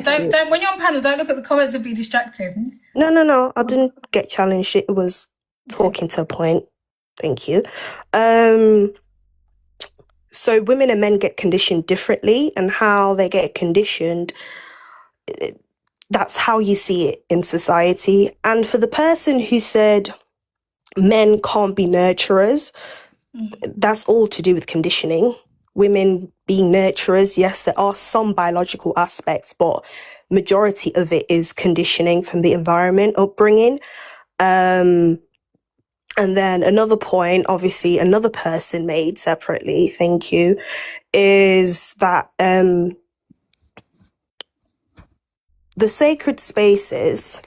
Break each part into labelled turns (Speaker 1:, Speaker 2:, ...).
Speaker 1: Don't. When you're on panel, don't look at the comments and be distracted.
Speaker 2: No. I didn't get challenged. It was talking to a point. Thank you. So women and men get conditioned differently, and how they get conditioned, that's how you see it in society. And for the person who said men can't be nurturers, that's all to do with conditioning. Women being nurturers, yes, there are some biological aspects, but majority of it is conditioning from the environment, upbringing. And then another point, obviously, another person made separately, thank you, is that the sacred spaces,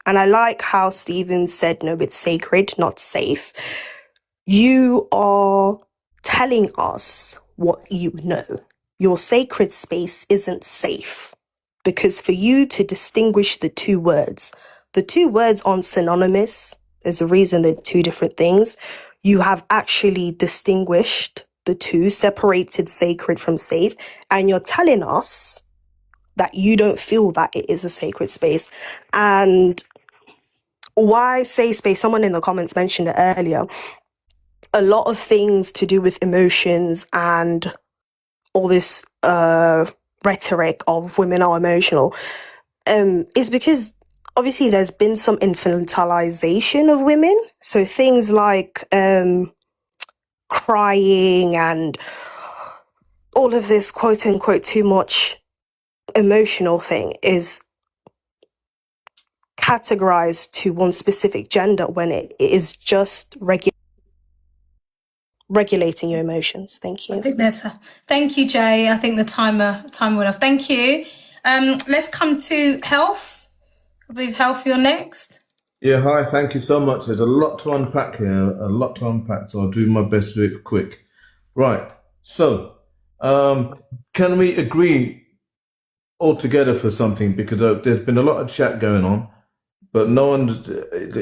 Speaker 2: and I like how Stephen said, no, it's sacred, not safe. You are telling us what you know. Your sacred space isn't safe, because for you to distinguish the two words aren't synonymous. There's a reason they're two different things. You have actually distinguished the two, separated sacred from safe, and you're telling us that you don't feel that it is a sacred space. And why safe space? Someone in the comments mentioned it earlier. A lot of things to do with emotions and all this rhetoric of women are emotional is because obviously there's been some infantilization of women. So things like crying and all of this quote unquote too much emotional thing is categorized to one specific gender when it is just regulating your emotions. Thank you.
Speaker 1: I think that's thank you, Jay. I think the time went off. Thank you. Let's come to Health. I believe Health, you're next.
Speaker 3: Yeah, hi, thank you so much. There's a lot to unpack here, so I'll do my best to do it quick. Right, so can we agree all together for something? Because there's been a lot of chat going on, but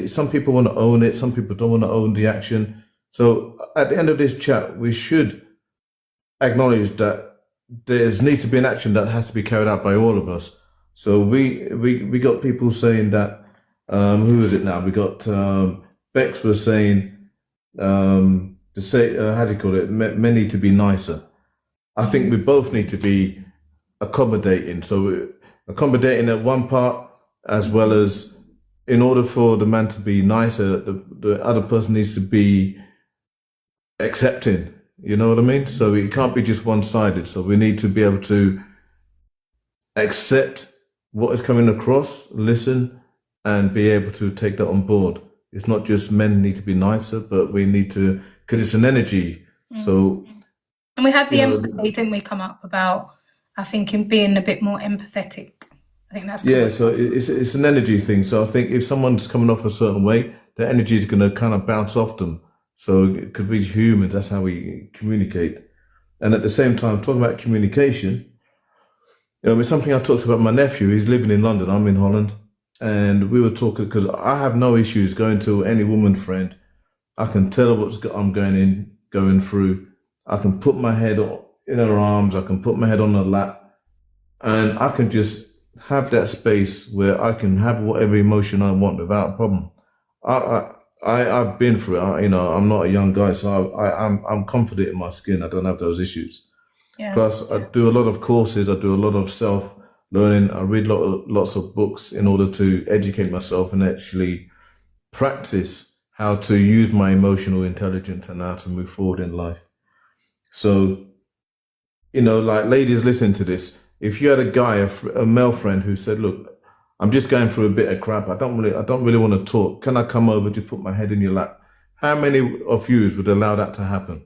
Speaker 3: some people want to own it, some people don't want to own the action. So at the end of this chat, we should acknowledge that there needs to be an action that has to be carried out by all of us. So we got people saying that, who is it now? We got Bex was saying, how do you call it? Men need to be nicer. I think we both need to be accommodating. So accommodating at one part, as well as in order for the man to be nicer, the other person needs to be accepting. You know what I mean? So it can't be just one-sided. So we need to be able to accept what is coming across, listen, and be able to take that on board. It's not just men need to be nicer, but we need to, because it's an energy. So,
Speaker 1: and we had the empathy, didn't we, come up about, I think, in being a bit more empathetic. I think that's
Speaker 3: yeah. So it's an energy thing. So I think if someone's coming off a certain way, the energy is going to kind of bounce off them. So it could be human. That's how we communicate. And at the same time, talking about communication, it's something I talked about my nephew. He's living in London. I'm in Holland. And we were talking, because I have no issues going to any woman friend. I can tell her what I'm going through. I can put my head in her arms. I can put my head on her lap. And I can just have that space where I can have whatever emotion I want without a problem. I've been through it. I'm not a young guy, so I'm confident in my skin. I don't have those issues.
Speaker 1: Yeah.
Speaker 3: Plus, I do a lot of courses. I do a lot of self-learning. I read lots of books in order to educate myself and actually practice how to use my emotional intelligence and how to move forward in life. So, like ladies, listen to this. If you had a male friend who said, "Look, I'm just going through a bit of crap. I don't really want to talk. Can I come over, just put my head in your lap?" How many of you would allow that to happen?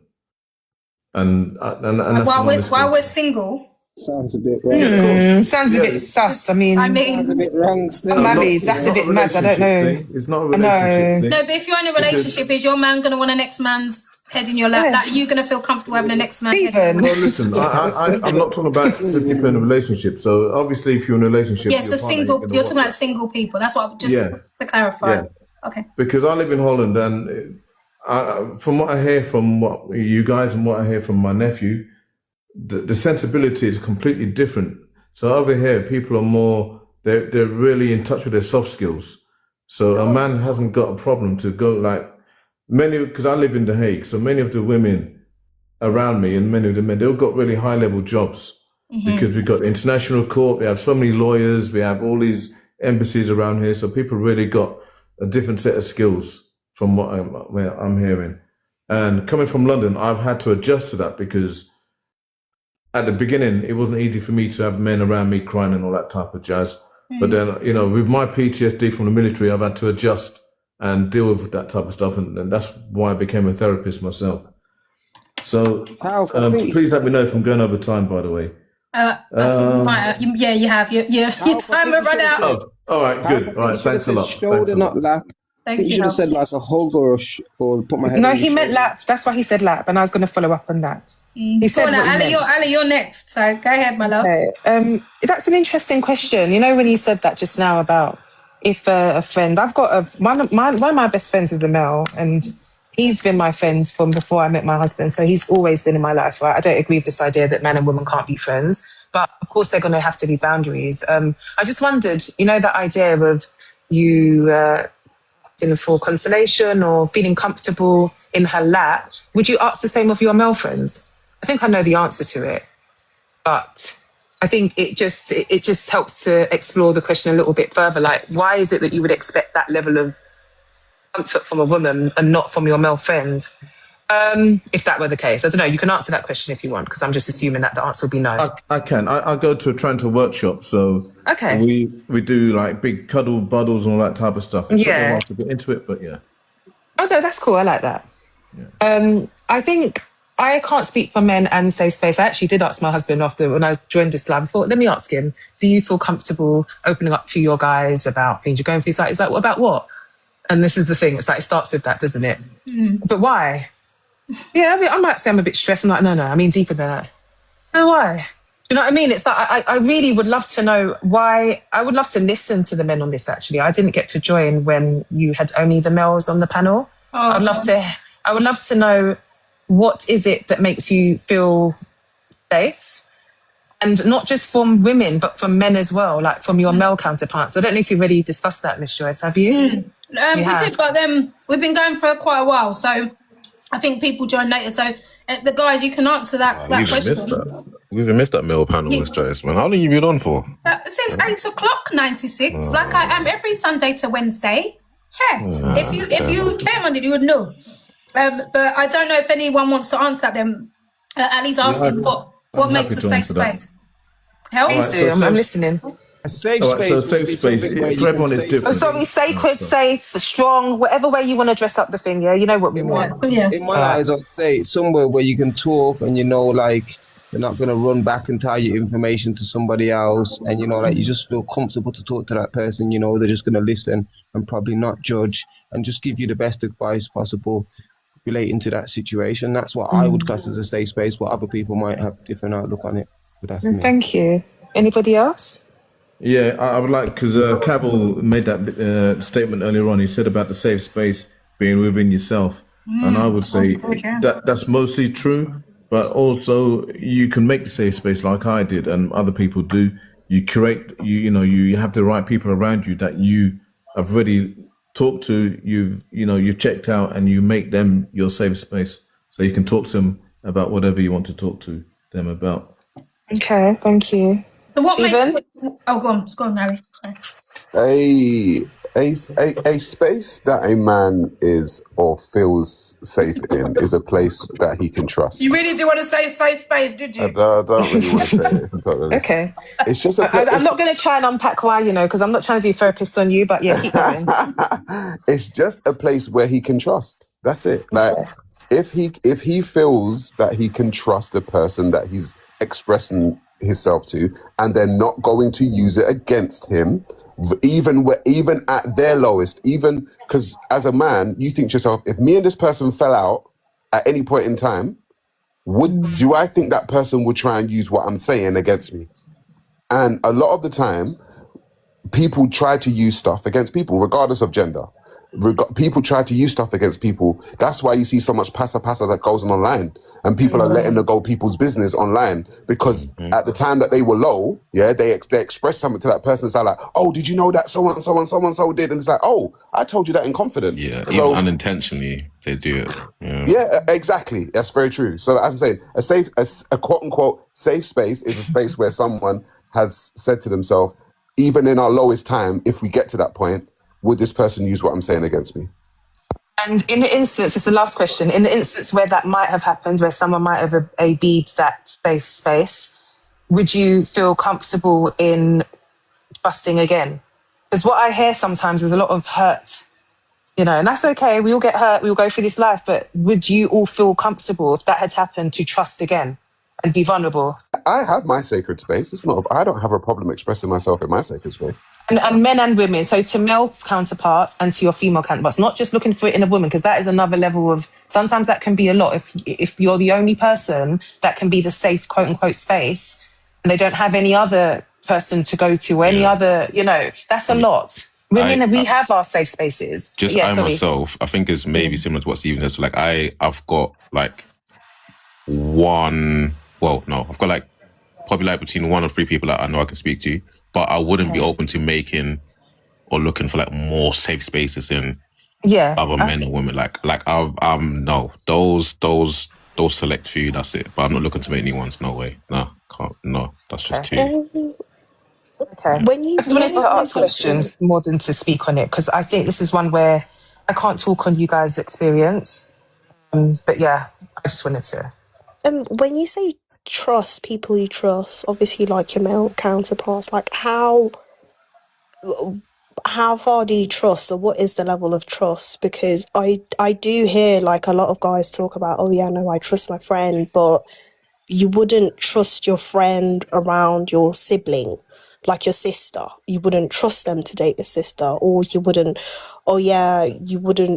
Speaker 3: And that's
Speaker 1: while we're single.
Speaker 4: Sounds a bit wrong.
Speaker 5: Sounds a bit sus. I mean,
Speaker 4: sounds a bit wrong still.
Speaker 5: I'm married. That's a bit mad. I don't know.
Speaker 3: It's not a relationship thing.
Speaker 1: No, but if you're in a relationship, is your man going to want an next man's head in your lap? Like, are you going to feel comfortable having an next man's head?
Speaker 3: Well, listen, I'm not talking about two people in a relationship. So obviously, if you're in a relationship,
Speaker 1: yes, you're talking about single people. That's what just to clarify. Yeah. Okay.
Speaker 3: Because I live in Holland, and from what I hear from what you guys and what I hear from my nephew, the sensibility is completely different. So over here, people are more, they're really in touch with their soft skills. So a man hasn't got a problem to go like because I live in The Hague, so many of the women around me and many of the men, they've got really high level jobs because we've got the international court, we have so many lawyers, we have all these embassies around here. So people really got a different set of skills from what I'm hearing. And coming from London, I've had to adjust to that because at the beginning, it wasn't easy for me to have men around me crying and all that type of jazz. But then, you know, with my PTSD from the military, I've had to adjust and deal with that type of stuff. And that's why I became a therapist myself. So please let me know if I'm going over time, by the way.
Speaker 1: I think you might have. Yeah, you have. Your time will run out.
Speaker 3: Oh, all right, good. All right, thanks a lot.
Speaker 4: Shoulder, not lap. I think you should have said like a hug or put my head.
Speaker 5: No, he meant lap. That's why he said lap, and I was going to follow up on that. He said
Speaker 1: Go on, Ali, you're next. So go ahead, my love.
Speaker 5: Okay. That's an interesting question. You know, when you said that just now about if a friend, I've got one of my best friends is a male, and he's been my friend from before I met my husband. So he's always been in my life. Right? I don't agree with this idea that man and woman can't be friends, but of course they're going to have to be boundaries. I just wondered, you know, that idea of you. For consolation or feeling comfortable in her lap, would you ask the same of your male friends? I think I know the answer to it, but I think it just helps to explore the question a little bit further. Like, why is it that you would expect that level of comfort from a woman and not from your male friend? If that were the case, I don't know. You can answer that question if you want, because I'm just assuming that the answer will be no.
Speaker 3: I can. I go to a Trento workshop, so
Speaker 5: okay.
Speaker 3: We do like big cuddle buddles and all that type of stuff. It took me a while to get into it, but yeah.
Speaker 5: Oh no, that's cool. I like that. Yeah. I think I can't speak for men and safe space. I actually did ask my husband after when I joined Islam. I thought, let me ask him: do you feel comfortable opening up to your guys about things you're going through? He's like, what about what? And this is the thing. It's like it starts with that, doesn't it? But why? Yeah, I might say I'm a bit stressed. I'm like, no, I mean deeper than that. No, why? Do you know what I mean? It's like I really would love to know why. I would love to listen to the men on this, actually. I didn't get to join when you had only the males on the panel. I would love to know what is it that makes you feel safe? And not just from women, but from men as well, like from your male counterparts. I don't know if you've already discussed that, Miss Joyce. Have you?
Speaker 1: We did, but we've been going for quite a while, so I think people join later. So the guys, you can answer that question.
Speaker 6: We've missed that male panel, Miss Joyce, man. How long have you been on for?
Speaker 1: Since 8:00, 96, like I am every Sunday to Wednesday. Yeah. If you came on it, you would know. But I don't know if anyone wants to answer that. Then Ali's asking what makes a safe space.
Speaker 5: Please do. I'm listening.
Speaker 4: A safe space.
Speaker 3: So safe space for everyone is different.
Speaker 5: Oh, sorry, sacred, safe, strong, whatever way you want to dress up the thing. Yeah, you know what we want.
Speaker 4: In my eyes, I'd say somewhere where you can talk and you know, like you're not gonna run back and tell your information to somebody else, and you know, like you just feel comfortable to talk to that person. You know, they're just gonna listen and probably not judge and just give you the best advice possible relating to that situation. That's what I would class as a safe space. But other people might have a different outlook on it. But that's me.
Speaker 5: Thank you. Anybody else?
Speaker 3: Yeah, I would like, because Cabell made that statement earlier on. He said about the safe space being within yourself. And I would say that's mostly true, but also you can make the safe space like I did and other people do. You curate, you have the right people around you that you have already talked to, you've checked out, and you make them your safe space. So you can talk to them about whatever you want to talk to them about.
Speaker 5: Okay, thank you.
Speaker 1: So what makes... Oh, go on, Harry.
Speaker 7: A space that a man is or feels safe in is a place that he can trust.
Speaker 1: You really do want to say safe space, did you?
Speaker 7: I don't really want to say it.
Speaker 5: Okay.
Speaker 7: It's just
Speaker 5: I'm not going to try and unpack why, because I'm not trying to do therapist on you, but yeah, keep going.
Speaker 7: It's just a place where he can trust. That's it. Like, if he feels that he can trust the person that he's expressing himself to, and they're not going to use it against him, even at their lowest, even because as a man, you think to yourself, if me and this person fell out at any point in time, do I think that person would try and use what I'm saying against me? And a lot of the time, people try to use stuff against people, regardless of gender. People try to use stuff against people. That's why you see so much passa that goes on online, and people are letting go people's business online because at the time that they were low, they expressed something to that person. It's like, oh, did you know that so and so did? And it's like, oh, I told you that in confidence.
Speaker 6: Yeah,
Speaker 7: so
Speaker 6: even unintentionally they do it.
Speaker 7: yeah, exactly. That's very true. So as I'm saying, a quote unquote safe space is a space where someone has said to themselves, even in our lowest time, if we get to that point, would this person use what I'm saying against me?
Speaker 5: And in the instance, it's the last question, in the instance where that might have happened, where someone might have AB'd that safe space, would you feel comfortable in trusting again? Because what I hear sometimes is a lot of hurt, and that's okay. We all get hurt. We all go through this life. But would you all feel comfortable if that had happened to trust again and be vulnerable?
Speaker 7: I have my sacred space. I don't have a problem expressing myself in my sacred space.
Speaker 5: And men and women, so to male counterparts and to your female counterparts, not just looking for it in a woman, because that is another level of, sometimes that can be a lot. If you're the only person that can be the safe, quote unquote, space, and they don't have any other person to go to, or any other, that's a lot. Women, we have our safe spaces.
Speaker 6: Just myself, I think it's maybe similar to what Stephen says. Like I've got like I've got like probably like between 1 or 3 people that I know I can speak to, but I wouldn't be open to making or looking for like more safe spaces in other men or women. Like no, those select few, that's it. But I'm not looking to make new ones. No way. No, can't. No, that's just too.
Speaker 5: Okay. I just wanted to ask questions more than to speak on it, because I think this is one where I can't talk on you guys' experience. But yeah, I just wanted to.
Speaker 2: When you say trust, people you trust, obviously like your male counterparts, like how far do you trust, or what is the level of trust? Because I do hear like a lot of guys talk about, oh yeah, no, I trust my friend, but you wouldn't trust your friend around your sibling, like your sister. You wouldn't trust them to date your sister, or you wouldn't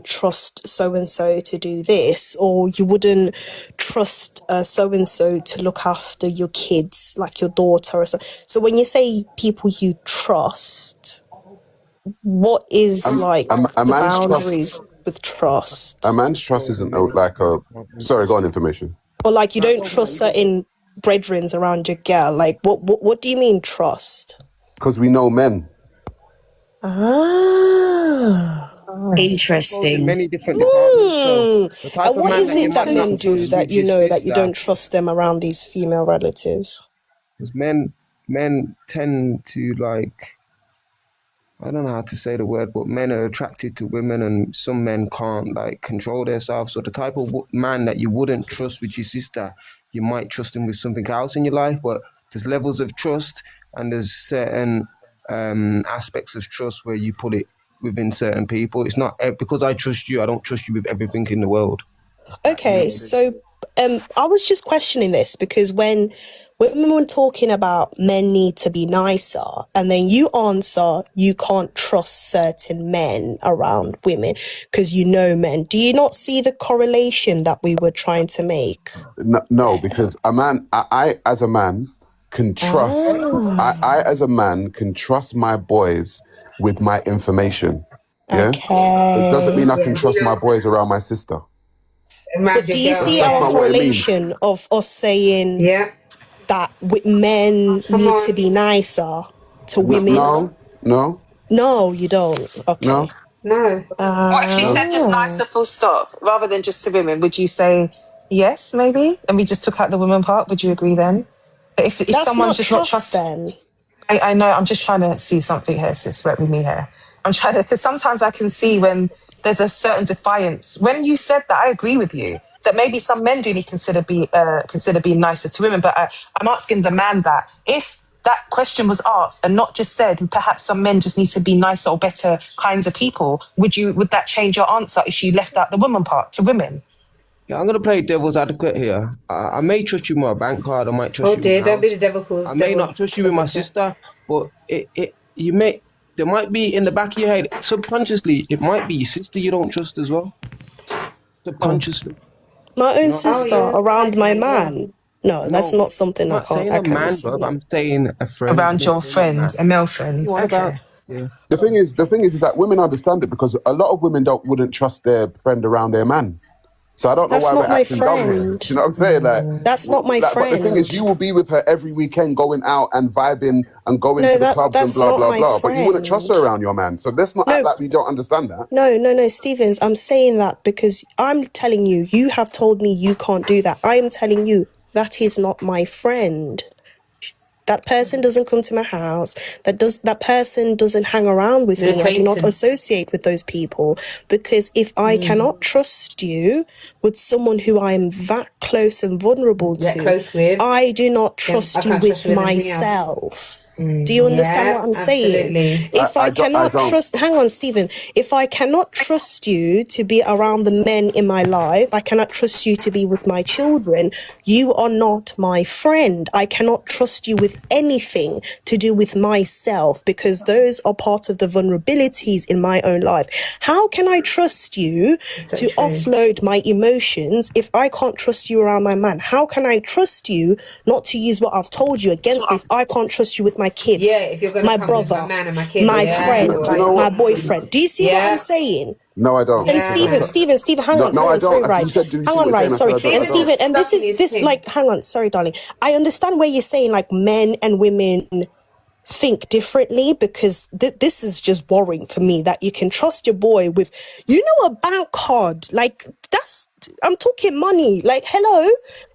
Speaker 2: trust so-and-so to do this, or you wouldn't trust so-and-so to look after your kids, like your daughter or so. So when you say people you trust, what is the boundaries with trust?
Speaker 7: A man's trust isn't like sorry, go on, information.
Speaker 2: Or like you don't trust certain brethrens around your girl. Like what do you mean trust?
Speaker 7: Because we know men.
Speaker 2: Interesting.
Speaker 4: Many different departments. So
Speaker 2: and what is it that men do that you know that you don't trust them around these female relatives?
Speaker 4: Because men tend to like, I don't know how to say the word, but men are attracted to women, and some men can't like control themselves. So the type of man that you wouldn't trust with your sister, you might trust him with something else in your life. But there's levels of trust, and there's certain aspects of trust where you put it within certain people. It's not because I trust you, I don't trust you with everything in the world.
Speaker 2: Okay, so I was just questioning this because when women were talking about men need to be nicer, and then you answer you can't trust certain men around women because you know men. Do you not see the correlation that we were trying to make?
Speaker 7: No, because a man, I as a man can trust. I as a man can trust my boys with my information. Yeah,
Speaker 2: Okay.
Speaker 7: it doesn't mean I can trust my boys around my sister.
Speaker 2: But do you see our correlation of us saying that men need to be nicer to women? No, you don't. Okay.
Speaker 7: No.
Speaker 5: What if she said just nicer full stop, rather than just to women? Would you say yes, maybe? And we just took out the women part. Would you agree then? If
Speaker 2: That's
Speaker 5: someone's
Speaker 2: not
Speaker 5: just not
Speaker 2: trust then.
Speaker 5: I know, I'm just trying to see something here, sis, work with me here. I'm trying to, because sometimes I can see when there's a certain defiance. When you said that, I agree with you, that maybe some men do need consider being nicer to women, but I'm asking the man that, if that question was asked and not just said, perhaps some men just need to be nicer or better kinds of people, would that change your answer if you left out the woman part to women?
Speaker 4: Yeah, I'm gonna play devil's advocate here. I may trust you with my bank card. I might trust you. Oh dear,
Speaker 8: don't be the devil.
Speaker 4: I may not trust you with my sister, but there might be in the back of your head subconsciously. It might be your sister you don't trust as well. Subconsciously.
Speaker 2: My own sister around my man. No, that's not something I can't.
Speaker 4: I'm saying a man, bro. I'm saying a friend.
Speaker 5: Around your friends, a male friend. Okay.
Speaker 4: Yeah.
Speaker 7: The thing is that women understand it because a lot of women wouldn't trust their friend around their man. So I don't know
Speaker 2: That's
Speaker 7: why
Speaker 2: not
Speaker 7: we're
Speaker 2: my
Speaker 7: acting dumb here.
Speaker 2: friend.
Speaker 7: Do you know what I'm saying?
Speaker 2: That's not my
Speaker 7: But the thing is,
Speaker 2: friend.
Speaker 7: you will be with her every weekend, going out and vibing and going
Speaker 2: No,
Speaker 7: to the clubs and
Speaker 2: that's
Speaker 7: blah
Speaker 2: not
Speaker 7: blah
Speaker 2: my
Speaker 7: blah. But you wouldn't trust
Speaker 2: friend.
Speaker 7: her around your man. So let's not act
Speaker 2: No.
Speaker 7: like we don't understand that.
Speaker 2: No, Stevens, I'm saying that because I'm telling you, you have told me you can't do that. I am telling you, that is not my friend. That person doesn't come to my house. That person doesn't hang around with me. I do not associate with those people because if I cannot trust you with someone who I am that close and vulnerable to, I do not trust you with myself. Do you understand what I'm saying? If I cannot trust, hang on, Stephen. If I cannot trust you to be around the men in my life, I cannot trust you to be with my children. You are not my friend. I cannot trust you with anything to do with myself because those are part of the vulnerabilities in my own life. How can I trust you to offload my emotions if I can't trust you around my man? How can I trust you not to use what I've told you against me if I can't trust you with my kids,
Speaker 8: if you're gonna
Speaker 2: my
Speaker 8: come
Speaker 2: brother,
Speaker 8: with my man and my kids,
Speaker 2: my friend, my boyfriend? Do you see what I'm saying?
Speaker 7: No, I don't.
Speaker 2: And Stephen, hang on, sorry, right? Hang on, right, sorry. And Stephen, and this like, hang on, sorry, darling. I understand where you're saying like men and women think differently because this is just worrying for me that you can trust your boy with, a bank card. Like I'm talking money. Like, hello,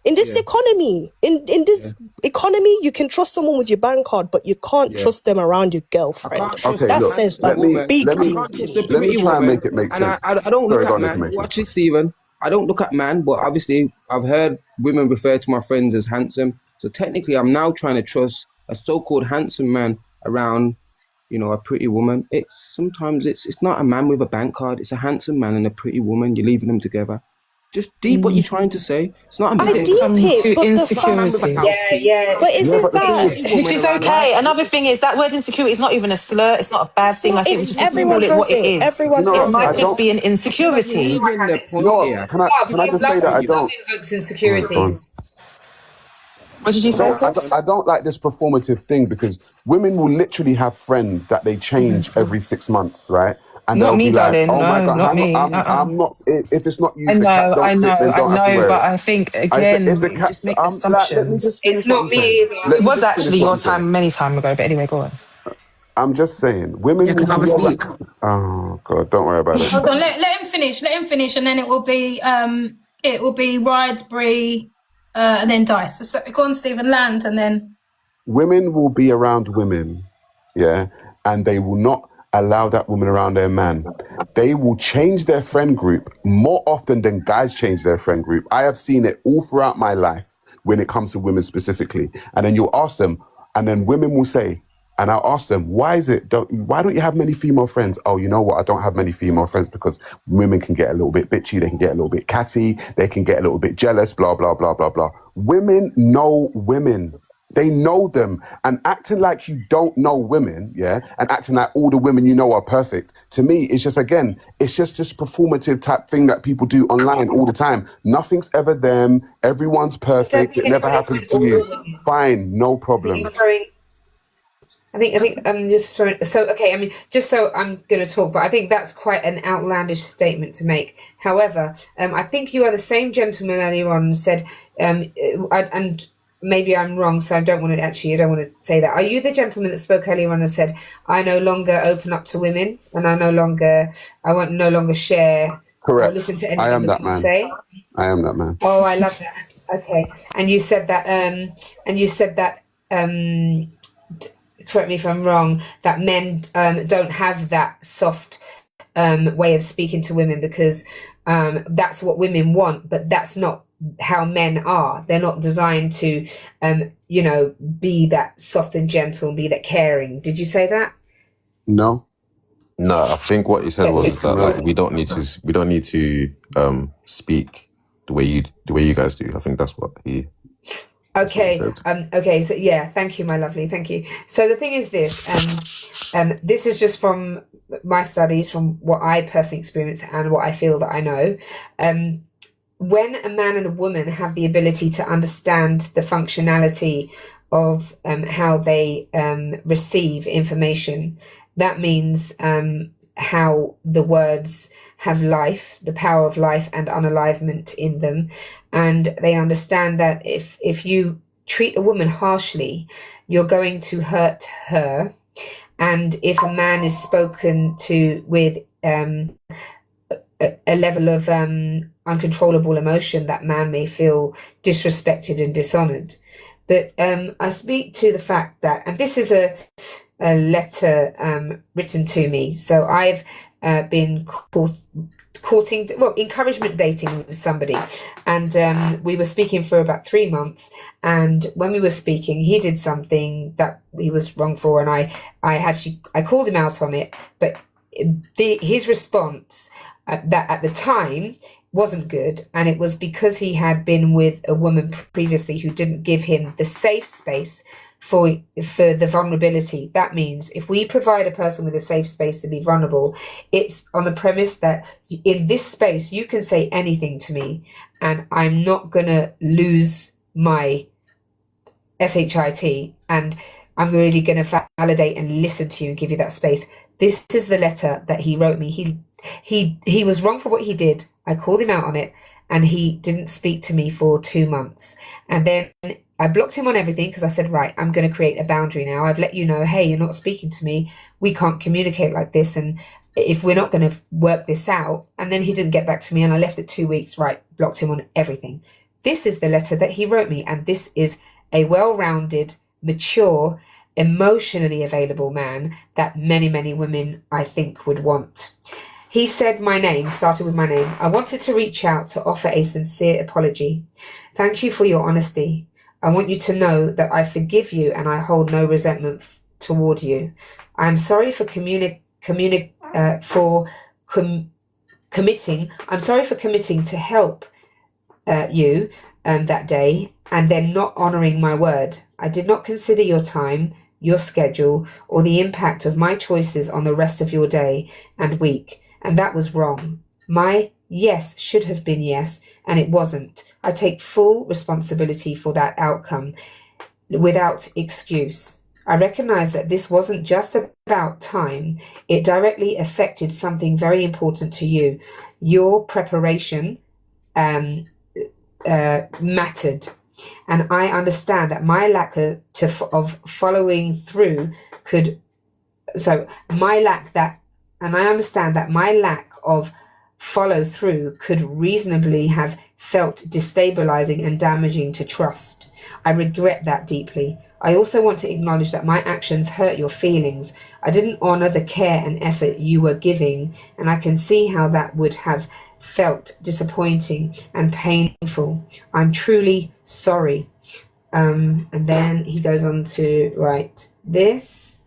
Speaker 2: in this economy, in this economy, you can trust someone with your bank card, but you can't trust them around your girlfriend. That says a big thing to me.
Speaker 7: Let me try and make it make sense.
Speaker 4: I don't look at man. Watch it, Stephen. I don't look at man, but obviously I've heard women refer to my friends as handsome. So technically, I'm now trying to trust a so-called handsome man around, a pretty woman. Sometimes it's not a man with a bank card. It's a handsome man and a pretty woman. You're leaving them together. Just deep what you're trying to say. It's not a man.
Speaker 2: I deep it, but
Speaker 5: insecurity.
Speaker 2: But isn't that?
Speaker 5: Which is okay. Another thing is that word insecurity is not even a slur. It's not a bad thing. I think we just have to call it what it is.
Speaker 2: Everyone
Speaker 5: it might just be an insecurity.
Speaker 7: Can I just say that I don't?
Speaker 8: Insecurities.
Speaker 5: What did you say?
Speaker 7: I don't like this performative thing because women will literally have friends that they change every 6 months, right? And
Speaker 5: not me,
Speaker 7: be
Speaker 5: darling.
Speaker 7: like, oh my God,
Speaker 5: not me.
Speaker 7: I'm not. If it's not you,
Speaker 5: I know, but I think again, just make assumptions.
Speaker 8: It's not me.
Speaker 5: It was actually your time many time ago, but anyway, go on.
Speaker 7: I'm just saying, women.
Speaker 9: Yeah, can I speak?
Speaker 7: Oh God, don't worry about it.
Speaker 1: Hold on, let him finish. Let him finish, and then it will be Ride, Bree, and then Dice. So go on, Stephen, land, and then
Speaker 7: women will be around women, yeah, and they will not allow that woman around their man. They will change their friend group more often than guys change their friend group. I have seen it all throughout my life when it comes to women specifically. And then you'll ask them, and then women will say, and I'll ask them, why don't you have many female friends? Oh, you know what? I don't have many female friends because women can get a little bit bitchy. They can get a little bit catty. They can get a little bit jealous, blah, blah, blah, blah, blah. Women know women. They know them, and acting like you don't know women, yeah, and acting like all the women you know are perfect. To me, it's just this performative type thing that people do online all the time. Nothing's ever them. Everyone's perfect. It never happens to you. Fine, no problem.
Speaker 8: I think I'm just throwing. So okay, I mean, just so I'm going to talk, but I think that's quite an outlandish statement to make. However, I think you are the same gentleman earlier on said, and maybe I'm wrong, so I don't want to say that. Are you the gentleman that spoke earlier on and said, I no longer open up to women and I won't no longer share
Speaker 7: Correct.
Speaker 8: or listen to anything
Speaker 7: I am that man.
Speaker 8: say?
Speaker 7: I am that man.
Speaker 8: Oh, I love that. Okay. And you said that, correct me if I'm wrong, that men don't have that soft way of speaking to women because that's what women want, but that's not how men are. They're not designed to be that soft and gentle and be that caring. Did you say that?
Speaker 7: No,
Speaker 6: I think what he said was that like we don't need to speak the way you guys do. I think that's what he
Speaker 8: Okay. Okay. So yeah, thank you, my lovely. Thank you. So the thing is this, this is just from my studies, from what I personally experience and what I feel that I know. When a man and a woman have the ability to understand the functionality of how they receive information. That means how the words have life, the power of life and unalivement in them. And they understand that if you treat a woman harshly, you're going to hurt her. And if a man is spoken to with a level of uncontrollable emotion, that man may feel disrespected and dishonored. But I speak to the fact that, and this is a letter written to me. So I've been encouragement dating with somebody, and we were speaking for about 3 months. And when we were speaking, he did something that he was wrong for, and I called him out on it. But his response that at the time wasn't good, and it was because he had been with a woman previously who didn't give him the safe space for the vulnerability. That means if we provide a person with a safe space to be vulnerable, it's on the premise that in this space you can say anything to me and I'm not gonna lose my SHIT, and I'm really gonna validate and listen to you and give you that space. This is the letter that he wrote me. He was wrong for what he did. I called him out on it, and he didn't speak to me for 2 months. And then I blocked him on everything because I said, right, I'm going to create a boundary now. I've let you know, hey, you're not speaking to me. We can't communicate like this. And if we're not going to work this out. And then he didn't get back to me, and I left it 2 weeks. Right, blocked him on everything. This is the letter that he wrote me. And this is a well-rounded, mature, emotionally available man that many, many women, I think, would want. He said my name, started with my name. I wanted to reach out to offer a sincere apology. Thank you for your honesty. I want you to know that I forgive you and I hold no resentment toward you. I am sorry for committing. I'm sorry for committing to help you that day and then not honoring my word. I did not consider your time, your schedule, or the impact of my choices on the rest of your day and week. And that was wrong. My yes should have been yes, and it wasn't. I take full responsibility for that outcome without excuse. I recognize that this wasn't just about time. It directly affected something very important to you. Your preparation mattered. And I understand that my lack of following through and I understand that my lack of follow through could reasonably have felt destabilizing and damaging to trust. I regret that deeply. I also want to acknowledge that my actions hurt your feelings. I didn't honor the care and effort you were giving, and I can see how that would have felt disappointing and painful. I'm truly sorry. And then he goes on to write this.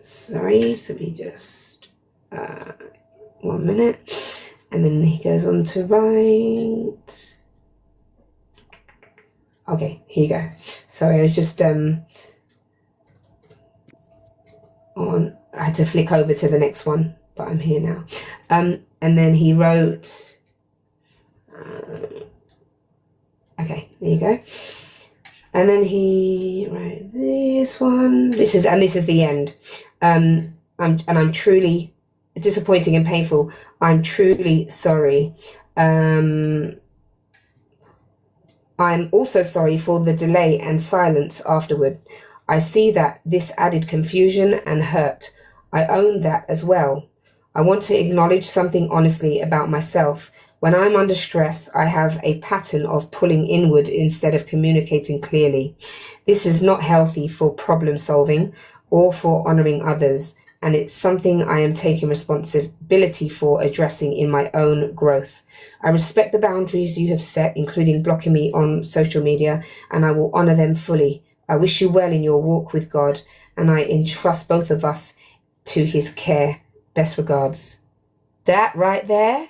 Speaker 8: Sorry, so we just 1 minute, and then he goes on to write. Okay, here you go. Sorry, I was just I had to flick over to the next one, but I'm here now. And then he wrote. Okay, there you go. And then he wrote this one. This is the end. I'm truly disappointing and painful. I'm truly sorry. I'm also sorry for the delay and silence afterward. I see that this added confusion and hurt. I own that as well. I want to acknowledge something honestly about myself. When I'm under stress, I have a pattern of pulling inward instead of communicating clearly. This is not healthy for problem solving or for honoring others, and it's something I am taking responsibility for addressing in my own growth. I respect the boundaries you have set, including blocking me on social media, and I will honor them fully. I wish you well in your walk with God, and I entrust both of us to his care. Best regards. That right there,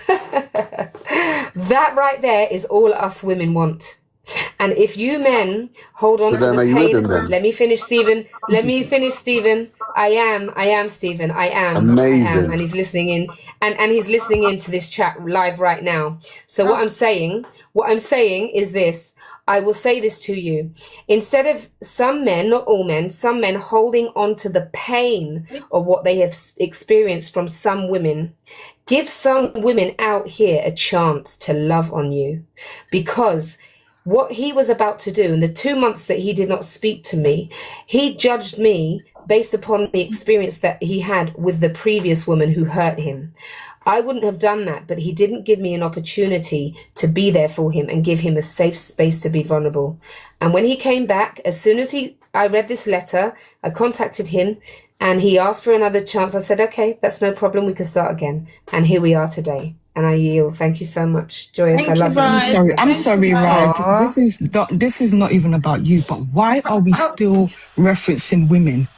Speaker 8: that right there is all us women want. And if you men hold on to the pain, let me finish, Stephen. I am, Stephen. I am.
Speaker 7: Amazing.
Speaker 8: And he's listening in, and he's listening into this chat live right now. So what I'm saying is this: I will say this to you. Instead of some men, not all men, some men holding on to the pain of what they have experienced from some women, give some women out here a chance to love on you. Because what he was about to do in the 2 months that he did not speak to me, he judged me based upon the experience that he had with the previous woman who hurt him. I wouldn't have done that, but he didn't give me an opportunity to be there for him and give him a safe space to be vulnerable. And when he came back, as soon as I read this letter, I contacted him and he asked for another chance. I said, okay, that's no problem. We can start again. And here we are today. And I yield. Thank you so much, Joyous.
Speaker 1: Thank
Speaker 8: I love
Speaker 1: you,
Speaker 8: you.
Speaker 9: I'm sorry, Rod.
Speaker 8: Aw.
Speaker 9: This is not even about you, but why are we still referencing women?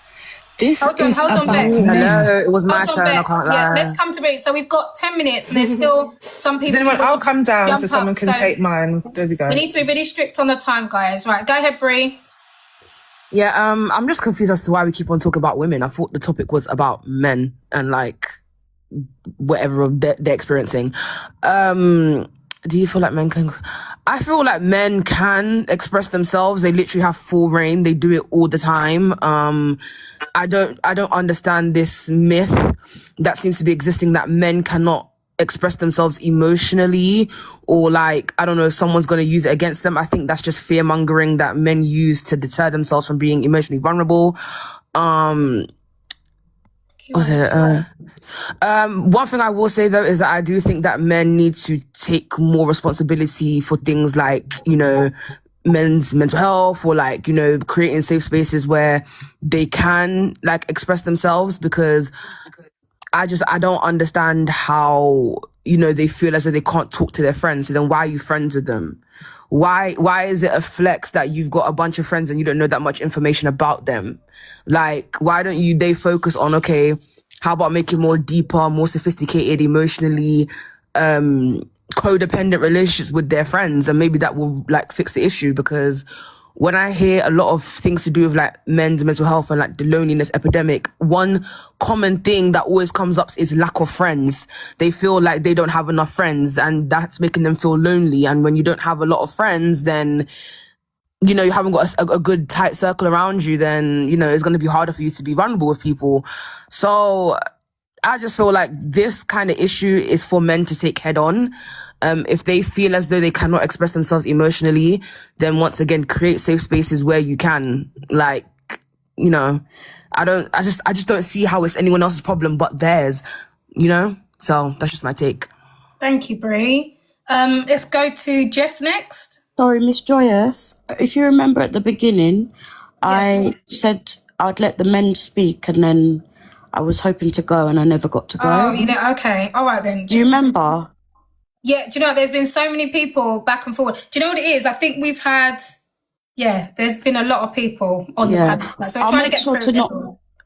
Speaker 9: This
Speaker 1: hold
Speaker 9: is
Speaker 1: on,
Speaker 9: about
Speaker 1: Bex.
Speaker 9: men.
Speaker 10: Hello, it was my
Speaker 1: Hold on,
Speaker 10: turn. I
Speaker 1: Bex.
Speaker 10: can't
Speaker 1: Yeah,
Speaker 10: lie.
Speaker 1: let's come to Bex. So we've got 10 minutes and there's still some
Speaker 5: Does
Speaker 1: people.
Speaker 5: anyone?
Speaker 1: who
Speaker 5: I'll
Speaker 1: want
Speaker 5: come
Speaker 1: to
Speaker 5: down
Speaker 1: jump
Speaker 5: so someone
Speaker 1: up.
Speaker 5: can
Speaker 1: So
Speaker 5: take mine. There we go.
Speaker 1: we need to be really strict on the time, guys. Right, go ahead, Bree.
Speaker 10: Yeah, I'm just confused as to why we keep on talking about women. I thought the topic was about men and like whatever they're experiencing. Do you feel like men can? I feel like men can express themselves. They literally have full reign. They do it all the time. I don't understand this myth that seems to be existing that men cannot express themselves emotionally, or like, I don't know if someone's going to use it against them. I think that's just fear mongering that men use to deter themselves from being emotionally vulnerable. One thing I will say though is that I do think that men need to take more responsibility for things like, you know, men's mental health, or like, you know, creating safe spaces where they can like express themselves, because I don't understand how, you know, they feel as though they can't talk to their friends. So then why are you friends with them? Why is it a flex that you've got a bunch of friends and you don't know that much information about them? Like, why don't they focus on, okay, how about making more deeper, more sophisticated, emotionally, codependent relationships with their friends, and maybe that will like fix the issue. Because when I hear a lot of things to do with like men's mental health and like the loneliness epidemic, one common thing that always comes up is lack of friends. They feel like they don't have enough friends and that's making them feel lonely. And when you don't have a lot of friends, then, you know, you haven't got a good tight circle around you, then, you know, it's going to be harder for you to be vulnerable with people. So I just feel like this kind of issue is for men to take head on. If they feel as though they cannot express themselves emotionally, then once again, create safe spaces where you can. Like, you know, I just don't see how it's anyone else's problem but theirs, you know? So that's just my take.
Speaker 1: Thank you, Bree. Let's go to Jeff next.
Speaker 11: Sorry, Miss Joyous. If you remember at the beginning, I said I'd let the men speak, and then I was hoping to go and I never got to go.
Speaker 1: Oh, you know, okay. All right then.
Speaker 11: Do you remember?
Speaker 1: Yeah, do you know, there's been so many people back and forward. Do you know what it is? I think we've had, there's been a lot of people on the panel. So we're trying to get through it.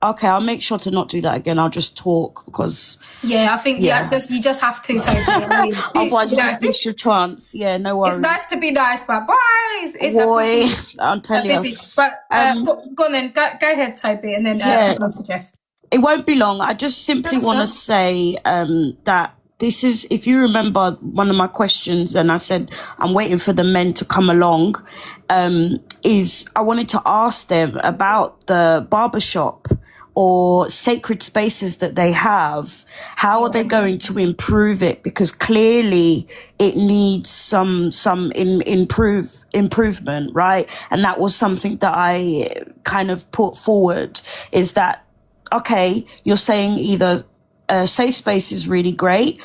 Speaker 11: Okay, I'll make sure to not do that again. I'll just talk because...
Speaker 1: Yeah, I think you just have to, Toby.
Speaker 11: Otherwise, you just miss your chance. Yeah, no worries.
Speaker 1: It's nice to be nice, but boy, it's
Speaker 11: I'm telling you.
Speaker 1: busy. But go on then. Go ahead, Toby, and then go to Jeff.
Speaker 11: It won't be long. I just simply want to say that this is, if you remember one of my questions, and I said I'm waiting for the men to come along, is I wanted to ask them about the barbershop or sacred spaces that they have. How are they going to improve it? Because clearly it needs some improvement, right? And that was something that I kind of put forward, is that, okay, you're saying either a safe space is really great,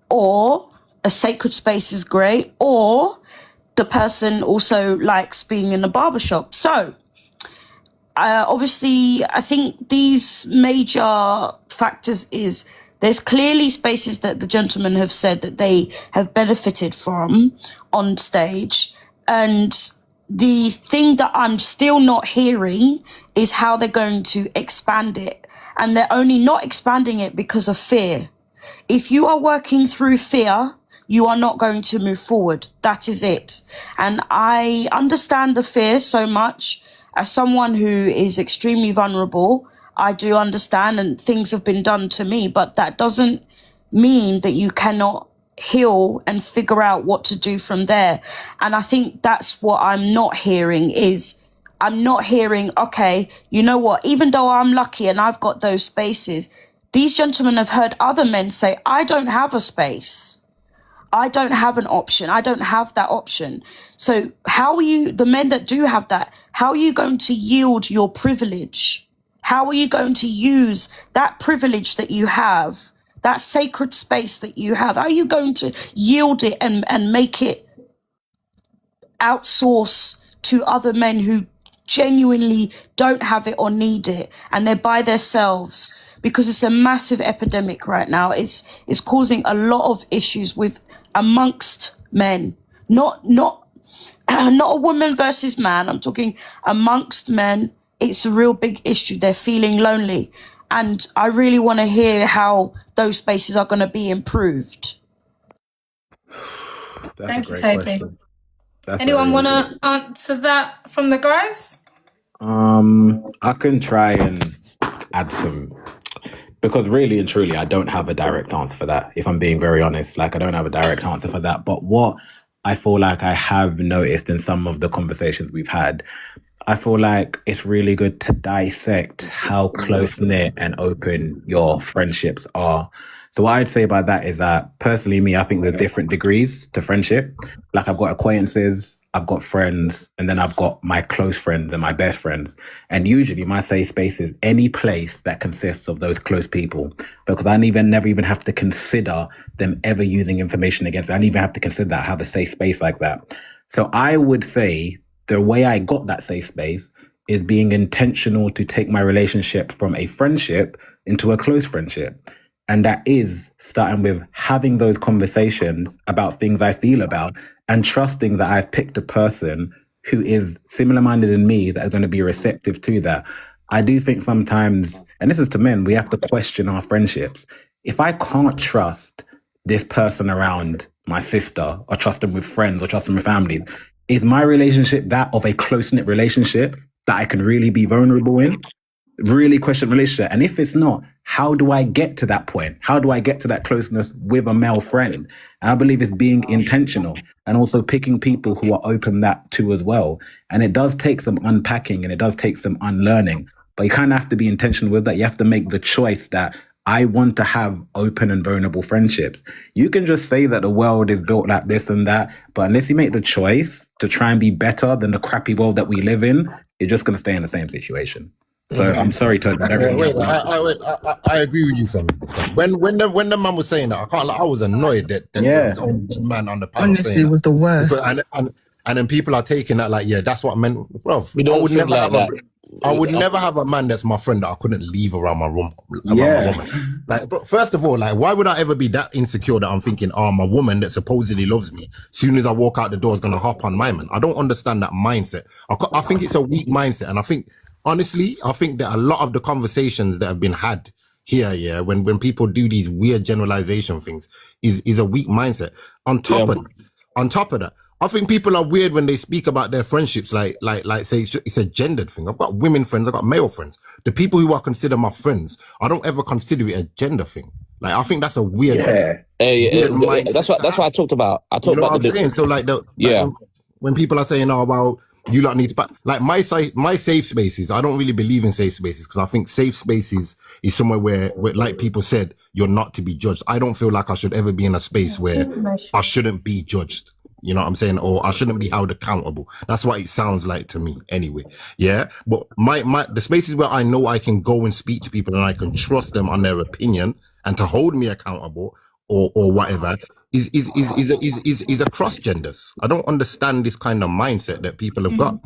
Speaker 11: or a sacred space is great, or the person also likes being in a barbershop. So obviously, I think these major factors is there's clearly spaces that the gentlemen have said that they have benefited from on stage. And the thing that I'm still not hearing is how they're going to expand it. And they're only not expanding it because of fear. If you are working through fear, you are not going to move forward. That is it. And I understand the fear so much. As someone who is extremely vulnerable, I do understand, and things have been done to me, but that doesn't mean that you cannot heal and figure out what to do from there. And I think that's what I'm not hearing okay, you know what, even though I'm lucky and I've got those spaces, these gentlemen have heard other men say, I don't have a space. I don't have an option. I don't have that option. So how are you, the men that do have that, how are you going to yield your privilege? How are you going to use that privilege that you have, that sacred space that you have? How are you going to yield it and make it outsource to other men who genuinely don't have it or need it, and they're by themselves? Because it's a massive epidemic right now. It's causing a lot of issues amongst men, not a woman versus man. I'm talking amongst men. It's a real big issue. They're feeling lonely, and I really want to hear how those spaces are going to be improved.
Speaker 1: Thank you, Toby. Anyone want to answer that from the guys?
Speaker 12: I can try and add some, because really and truly, I don't have a direct answer for that. If I'm being very honest, like I don't have a direct answer for that. But what I feel like I have noticed in some of the conversations we've had, I feel like it's really good to dissect how close-knit and open your friendships are. So what I'd say about that is that personally, I think there's different degrees to friendship. Like I've got acquaintances, I've got friends, and then I've got my close friends and my best friends. And usually my safe space is any place that consists of those close people, because I never even have to consider them ever using information against me. I don't even have to consider that, have a safe space like that. So I would say the way I got that safe space is being intentional to take my relationship from a friendship into a close friendship. And that is starting with having those conversations about things I feel about and trusting that I've picked a person who is similar-minded than me that is going to be receptive to that. I do think sometimes, and this is to men, we have to question our friendships. If I can't trust this person around my sister, or trust them with friends, or trust them with families, is my relationship that of a close-knit relationship that I can really be vulnerable in? Really question relationship. And if it's not, how do I get to that point? How do I get to that closeness with a male friend? And I believe it's being intentional and also picking people who are open that too as well. And it does take some unpacking and it does take some unlearning, but you kind of have to be intentional with that. You have to make the choice that I want to have open and vulnerable friendships. You can just say that the world is built like this and that, but unless you make the choice to try and be better than the crappy world that we live in, you're just going to stay in the same situation. So I'm sorry, Todd.
Speaker 13: I agree with you, fam. When the man was saying that, I was annoyed that there was only one man on the panel.
Speaker 9: Honestly,
Speaker 13: saying
Speaker 9: it was the worst.
Speaker 13: And then people are taking that like, yeah, that's what I meant, bro. I would never have a man that's my friend that I couldn't leave around my room. My woman. Like, bro, first of all, like, why would I ever be that insecure that I'm thinking, my woman that supposedly loves me, soon as I walk out the door is gonna hop on my man? I don't understand that mindset. I think it's a weak mindset, and I think. Honestly, I think that a lot of the conversations that have been had here, when people do these weird generalization things, is a weak mindset. On top of that, I think people are weird when they speak about their friendships, like say it's a gendered thing. I've got women friends, I've got male friends. The people who I consider my friends, I don't ever consider it a gender thing. Like I think that's a weird. Weird
Speaker 14: that's what I talked about. I talked
Speaker 13: you know
Speaker 14: about
Speaker 13: what I'm saying. So like when people are saying, about you lot need to, like my safe spaces, I don't really believe in safe spaces because I think safe spaces is somewhere where, like people said, you're not to be judged. I don't feel like I should ever be in a space where I shouldn't be judged. You know what I'm saying? Or I shouldn't be held accountable. That's what it sounds like to me anyway. Yeah. But the spaces where I know I can go and speak to people and I can trust them on their opinion and to hold me accountable or whatever is across genders. I don't understand this kind of mindset that people have got.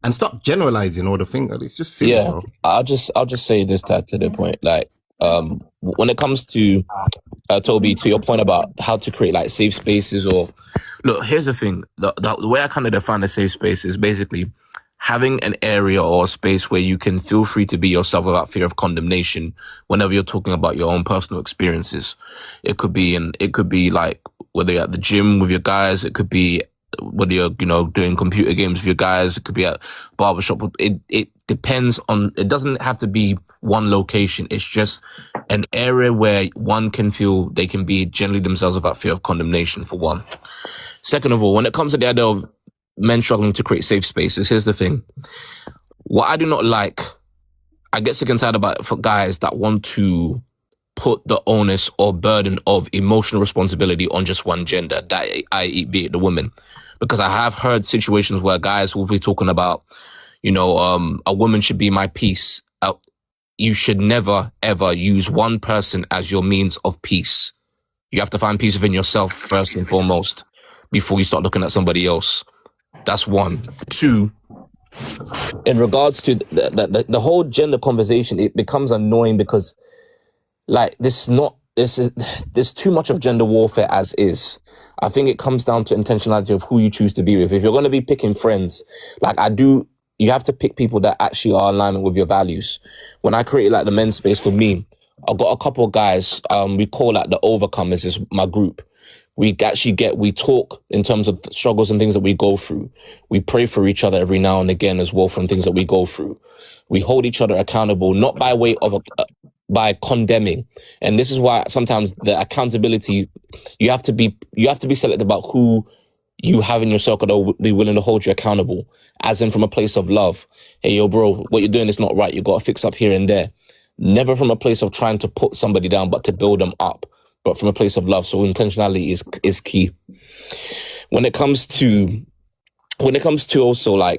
Speaker 13: And stop generalizing all the things. It's just silly, bro.
Speaker 14: I'll just say this to the point. Like, when it comes to Toby, to your point about how to create like safe spaces, or look, here's the thing. The way I kind of define a safe space is basically having an area or a space where you can feel free to be yourself without fear of condemnation whenever you're talking about your own personal experiences. It could be like whether you're at the gym with your guys, it could be whether you're, doing computer games with your guys, it could be at barbershop. It depends on, it doesn't have to be one location. It's just an area where one can feel they can be generally themselves without fear of condemnation, for one. Second of all, when it comes to the idea of men struggling to create safe spaces, here's the thing. What I do not like, I get sick and tired about it for guys that want to put the onus or burden of emotional responsibility on just one gender, that i.e. be it the woman. Because I have heard situations where guys will be talking about, a woman should be my peace. You should never, ever use one person as your means of peace. You have to find peace within yourself first and foremost before you start looking at somebody else. That's one. Two, in regards to the whole gender conversation, it becomes annoying because there's too much of gender warfare as is. I think it comes down to intentionality of who you choose to be with. If you're going to be picking friends, you have to pick people that actually are in alignment with your values. When I created the men's space for me, I've got a couple of guys, we call the Overcomers, is my group. We talk in terms of struggles and things that we go through. We pray for each other every now and again as well from things that we go through. We hold each other accountable, not by way of by condemning. And this is why sometimes the accountability, you have to be selective about who you have in your circle that will be willing to hold you accountable, as in from a place of love. Hey, yo, bro, what you're doing is not right. You got to fix up here and there. Never from a place of trying to put somebody down, but to build them up, but from a place of love. So intentionality is key. When it comes to also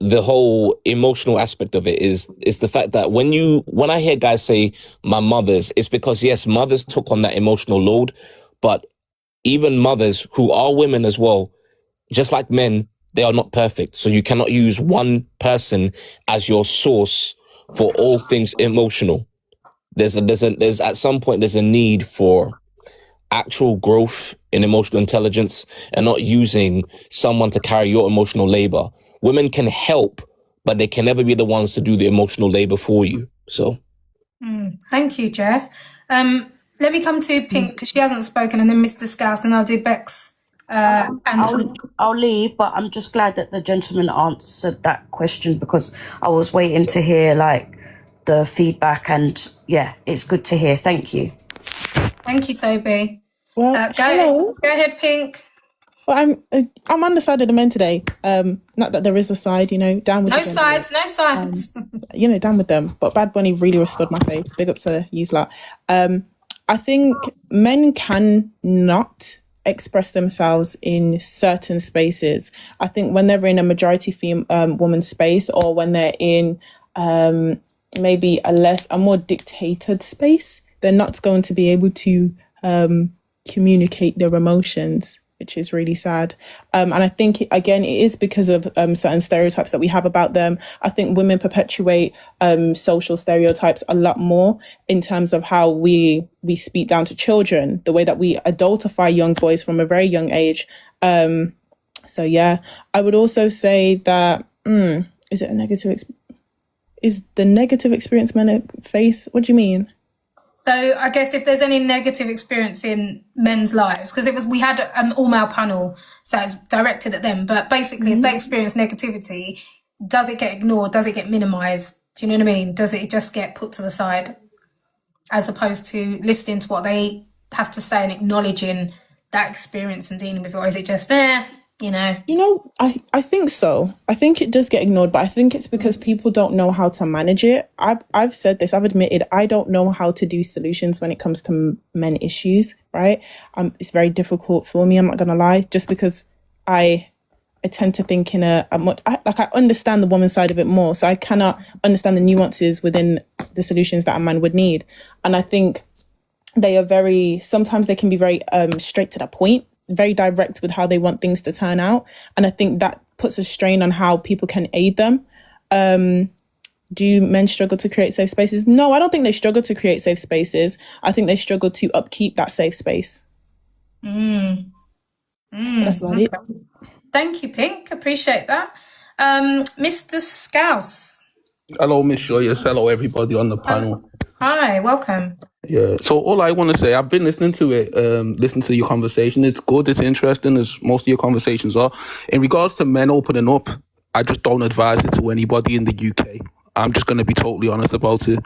Speaker 14: the whole emotional aspect of it is the fact that when I hear guys say my mothers, it's because yes, mothers took on that emotional load, but even mothers who are women as well, just like men, they are not perfect. So you cannot use one person as your source for all things emotional. There's at some point there's a need for actual growth in emotional intelligence and not using someone to carry your emotional labor. Women can help, but they can never be the ones to do the emotional labor for you. So,
Speaker 1: thank you, Jeff. Let me come to Pink because she hasn't spoken, and then Mr. Scouse, and I'll do Bex.
Speaker 11: I'll leave, but I'm just glad that the gentleman answered that question because I was waiting to hear the feedback, and yeah, it's good to hear. Thank you.
Speaker 1: Thank you, Toby.
Speaker 15: Well,
Speaker 1: go ahead, Pink.
Speaker 15: Well, I'm on the side of the men today. Not that there is a side, down with
Speaker 1: no sides.
Speaker 15: Down with them. But Bad Bunny really restored my faith. Big up to you lot. I think men can not express themselves in certain spaces. I think when they're in a majority woman space, or when they're in maybe a more dictated space, they're not going to be able to communicate their emotions, which is really sad. And I think, again, it is because of certain stereotypes that we have about them. I think women perpetuate social stereotypes a lot more in terms of how we speak down to children, the way that we adultify young boys from a very young age. So, yeah, I would also say that, is it a negative is the negative experience men face? What do you mean?
Speaker 1: So I guess if there's any negative experience in men's lives, because we had an all-male panel, so it's directed at them, but basically if they experience negativity, does it get ignored? Does it get minimised? Do you know what I mean? Does it just get put to the side as opposed to listening to what they have to say and acknowledging that experience and dealing with it? Or is it just,
Speaker 15: I think so. I think it does get ignored, but I think it's because people don't know how to manage it. I've said this, I've admitted I don't know how to do solutions when it comes to men issues, right? It's very difficult for me, I'm not going to lie, just because I tend to think in I understand the woman's side of it more, so I cannot understand the nuances within the solutions that a man would need. And I think sometimes they can be very straight to the point, very direct with how they want things to turn out. And I think that puts a strain on how people can aid them. Do men struggle to create safe spaces? No, I don't think they struggle to create safe spaces. I think they struggle to upkeep that safe space. That's about it.
Speaker 1: Thank you, Pink. Appreciate that. Mr. Scouse.
Speaker 16: Hello, Miss Joyous. Hello, everybody on the panel.
Speaker 1: Hi, welcome.
Speaker 16: Yeah, so all I want to say, I've been listening to it, listening to your conversation. It's good, it's interesting, as most of your conversations are. In regards to men opening up, I just don't advise it to anybody in the UK. I'm just going to be totally honest about it.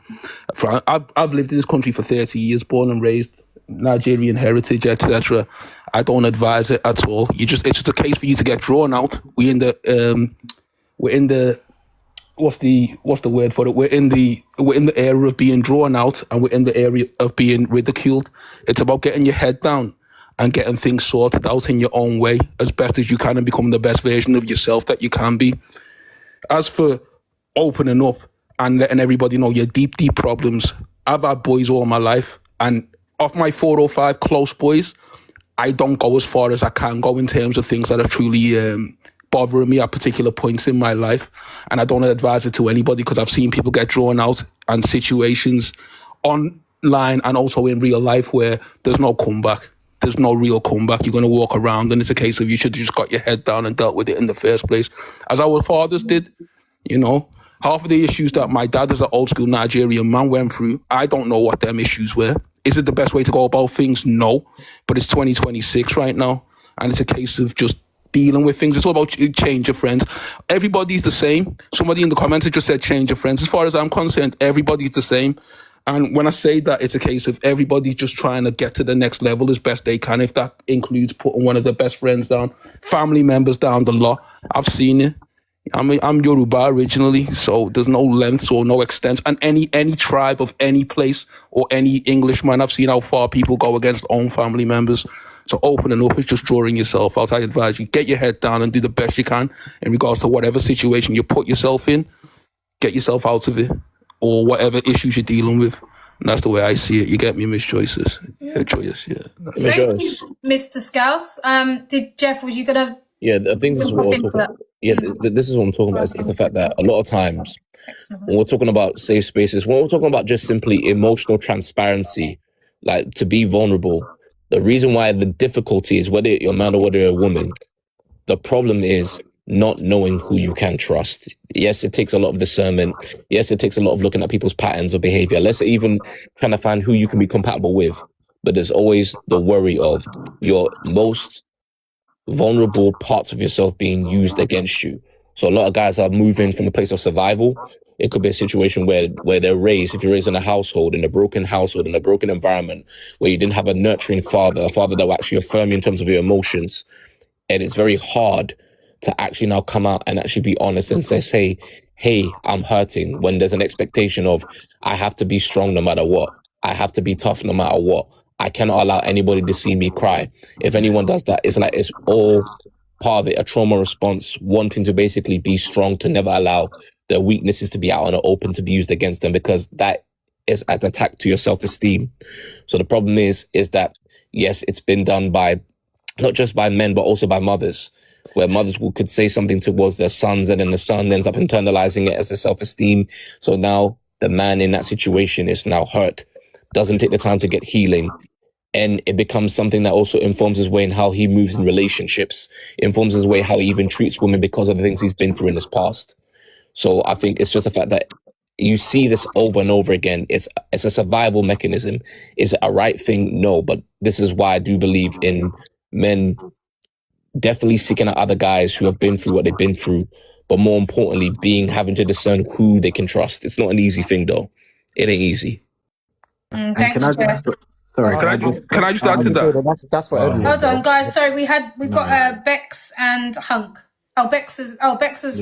Speaker 16: I've lived in this country for 30 years, born and raised, Nigerian heritage, etc. I don't advise it at all. It's just a case for you to get drawn out. We're in the what's the word for it? We're in the area of being drawn out, and we're in the area of being ridiculed. It's about getting your head down and getting things sorted out in your own way as best as you can and becoming the best version of yourself that you can be. As for opening up and letting everybody know your deep problems, I've had boys all my life, and of my 4 or 5 close boys, I don't go as far as I can go in terms of things that are truly bothering me at particular points in my life. And I don't advise it to anybody because I've seen people get drawn out and situations online and also in real life where there's no comeback. There's no real comeback. You're going to walk around and it's a case of you should have just got your head down and dealt with it in the first place. As our fathers did, half of the issues that my dad as an old school Nigerian man went through, I don't know what them issues were. Is it the best way to go about things? No. But it's 2026 right now. And it's a case of just dealing with things. It's all about change your friends. Everybody's the same. Somebody in the comments just said change your friends. As far as I'm concerned, everybody's the same. And when I say that, it's a case of everybody just trying to get to the next level as best they can. If that includes putting one of their best friends down, family members down the lot. I've seen it. I'm Yoruba originally, so there's no lengths or no extents. And any tribe of any place or any Englishman, I've seen how far people go against own family members. So opening up is just drawing yourself out. I advise you, get your head down and do the best you can in regards to whatever situation you put yourself in. Get yourself out of it. Or whatever issues you're dealing with. And that's the way I see it. You get me, Miss Joyces? Yeah, Joyce, yeah.
Speaker 1: Thank you, Mr. Scouse. Jeff, was you going to...
Speaker 14: Yeah, I think this is what I'm talking about. Yeah, this is what I'm talking about. It's the fact that a lot of times when we're talking about safe spaces, when we're talking about just simply emotional transparency, like to be vulnerable, the reason why the difficulty is whether you're a man or whether you're a woman, the problem is not knowing who you can trust. Yes, it takes a lot of discernment. Yes, it takes a lot of looking at people's patterns of behavior. Let's even trying to find who you can be compatible with. But there's always the worry of your most vulnerable parts of yourself being used against you. So a lot of guys are moving from a place of survival. It could be a situation where they're raised, if you're raised in a household, in a broken household, in a broken environment, where you didn't have a nurturing father, a father that will actually affirm you in terms of your emotions. And it's very hard to actually now come out and actually be honest and say, hey, I'm hurting, when there's an expectation of, I have to be strong no matter what. I have to be tough no matter what. I cannot allow anybody to see me cry. If anyone does that, it's like it's all part of it, a trauma response, wanting to basically be strong, to never allow their weaknesses to be out in the open, to be used against them, because that is an attack to your self-esteem. So the problem is that, yes, it's been done by, not just by men, but also by mothers, where mothers could say something towards their sons and then the son ends up internalizing it as their self-esteem. So now the man in that situation is now hurt, doesn't take the time to get healing. And it becomes something that also informs his way in how he moves in relationships, informs his way how he even treats women because of the things he's been through in his past. So I think it's just the fact that you see this over and over again. It's a survival mechanism. Is it a right thing? No, but this is why I do believe in men definitely seeking out other guys who have been through what they've been through, but more importantly, having to discern who they can trust. It's not an easy thing, though. It ain't easy.
Speaker 1: Thank you, Jeff.
Speaker 16: Can I just add to that?
Speaker 13: That's for everyone.
Speaker 1: Hold on, guys. Sorry, we've got Bex and Hunk. Bex has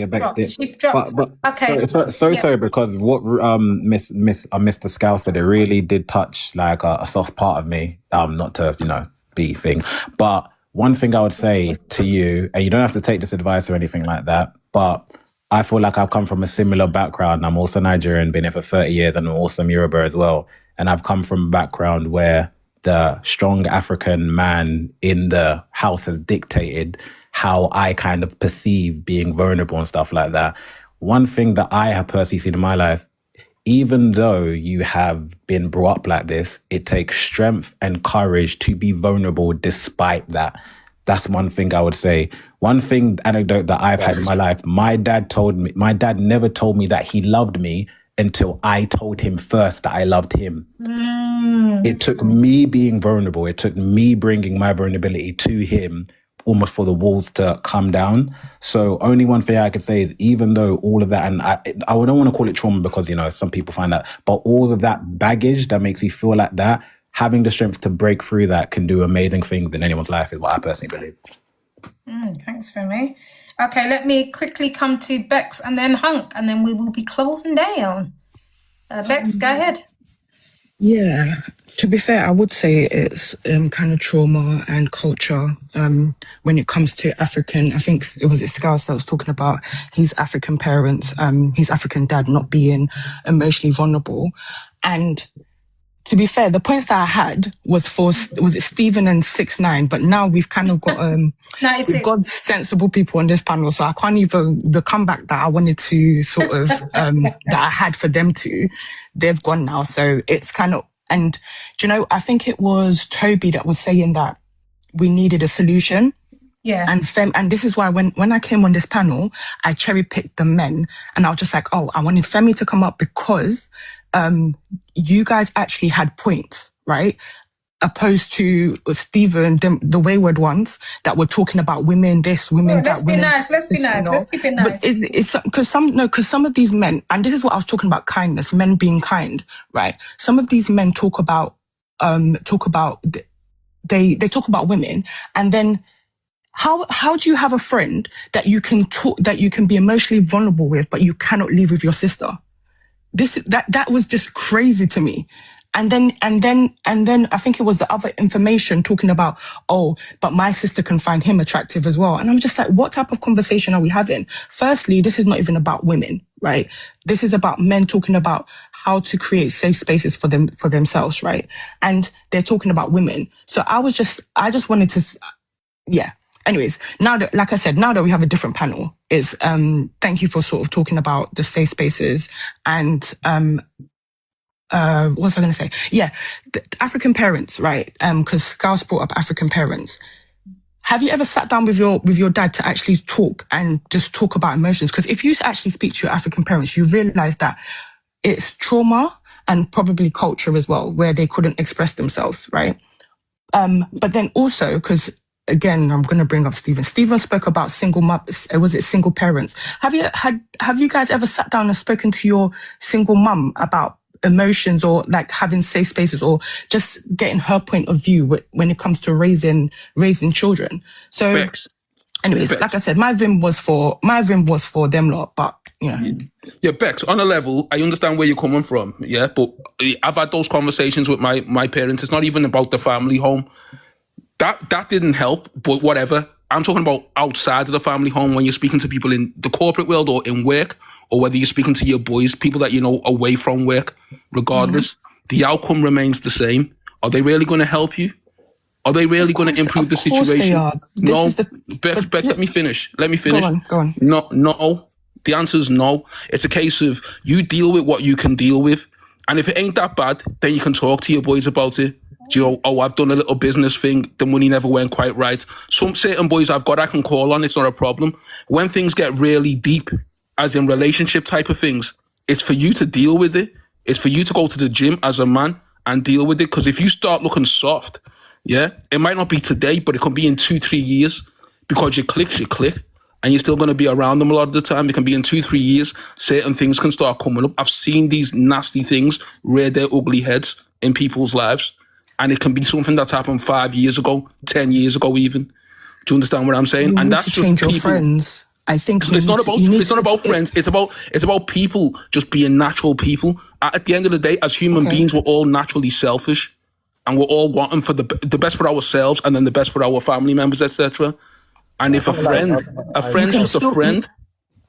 Speaker 1: dropped. She dropped.
Speaker 12: But
Speaker 1: okay.
Speaker 12: Sorry, because what Mr. Scouse said, it really did touch like a soft part of me. Not to be thing, but one thing I would say to you, and you don't have to take this advice or anything like that, but I feel like I've come from a similar background. I'm also Nigerian, been here for 30 years, and I'm also Yoruba as well. And I've come from a background where the strong African man in the house has dictated how I kind of perceive being vulnerable and stuff like that. One thing that I have personally seen in my life, even though you have been brought up like this, it takes strength and courage to be vulnerable despite that. That's one thing I would say. One anecdote that I've had in my life, my dad never told me that he loved me until I told him first that I loved him. It took me being vulnerable. It took me bringing my vulnerability to him almost for the walls to come down. So only one thing I could say is, even though all of that, and I don't want to call it trauma because, you know, some people find that, but all of that baggage that makes you feel like that, having the strength to break through that can do amazing things in anyone's life is what I personally believe.
Speaker 1: Thanks, Femi. Okay, let me quickly come to Bex and then Hunk, and then we will be closing down. Bex, go ahead.
Speaker 9: Yeah, to be fair, I would say it's kind of trauma and culture when it comes to African. I think it was Scouse that was talking about his African parents, his African dad not being emotionally vulnerable. And to be fair, the points that I had was it Stephen and 6ix9ine, but now we've kind of got we've got sensible people on this panel, so I can't even, the comeback that I wanted to sort of that I had for them to, they've gone now. So it's kind of, and do you know, I think it was Toby that was saying that we needed a solution.
Speaker 1: Yeah.
Speaker 9: And this is why when I came on this panel, I cherry picked the men, and I was just like, oh, I wanted Femi to come up because you guys actually had points, right? Opposed to Stephen, the wayward ones that were talking about women this, women that.
Speaker 1: Let's be nice. Let's keep it nice.
Speaker 9: But it's because some of these men, and this is what I was talking about, kindness, men being kind, right? Some of these men talk about they talk about women, and then how do you have a friend that you can be emotionally vulnerable with, but you cannot leave with your sister? That was just crazy to me. And then I think it was the other information talking about, oh, but my sister can find him attractive as well. And I'm just like, what type of conversation are we having? Firstly, this is not even about women, right? This is about men talking about how to create safe spaces for themselves, right? And they're talking about women. So I just wanted to, yeah. Anyways, now that, like I said, now that we have a different panel, is thank you for sort of talking about the safe spaces and what was I going to say? Yeah, the African parents, right? Because Scouse brought up African parents. Have you ever sat down with your dad to actually talk and just talk about emotions? Because if you actually speak to your African parents, you realize that it's trauma and probably culture as well, where they couldn't express themselves, right? But then also, because again, I'm going to bring up Stephen. Stephen spoke about single parents? Have you guys ever sat down and spoken to your single mum about emotions, or like having safe spaces, or just getting her point of view when it comes to raising children? So,
Speaker 16: Bex.
Speaker 9: anyways,
Speaker 16: Bex.
Speaker 9: like I said, my vim was for them lot, but
Speaker 16: yeah, Bex. On a level, I understand where you're coming from. Yeah, but I've had those conversations with my parents. It's not even about the family home. That didn't help, but whatever. I'm talking about outside of the family home, when you're speaking to people in the corporate world or in work, or whether you're speaking to your boys, people that you know away from work, regardless, the outcome remains the same. Are they really going to help you? Are they really going to improve the situation?
Speaker 9: They are.
Speaker 16: No, Bex, let me finish.
Speaker 9: Go on.
Speaker 16: No. The answer is no. It's a case of you deal with what you can deal with. And if it ain't that bad, then you can talk to your boys about it. Do you know, oh, I've done a little business thing, the money never went quite right. Some certain boys I've got I can call on, it's not a problem. When things get really deep, as in relationship type of things, it's for you to deal with it. It's for you to go to the gym as a man and deal with it. Because if you start looking soft, yeah, it might not be today, but it could be in 2-3 years. Because you click, and you're still going to be around them a lot of the time. It can be in 2-3 years. Certain things can start coming up. I've seen these nasty things rear their ugly heads in people's lives. And it can be something that's happened 5 years ago, 10 years ago even. Do you understand what I'm saying?
Speaker 9: You
Speaker 16: and
Speaker 9: need
Speaker 16: that's
Speaker 9: to
Speaker 16: just
Speaker 9: change
Speaker 16: people.
Speaker 9: Your friends. I think
Speaker 16: it's not about friends. It's about people just being natural people. At the end of the day, as human beings, we're all naturally selfish, and we're all wanting for the best for ourselves, and then the best for our family members, etc. And if a friend's just a friend,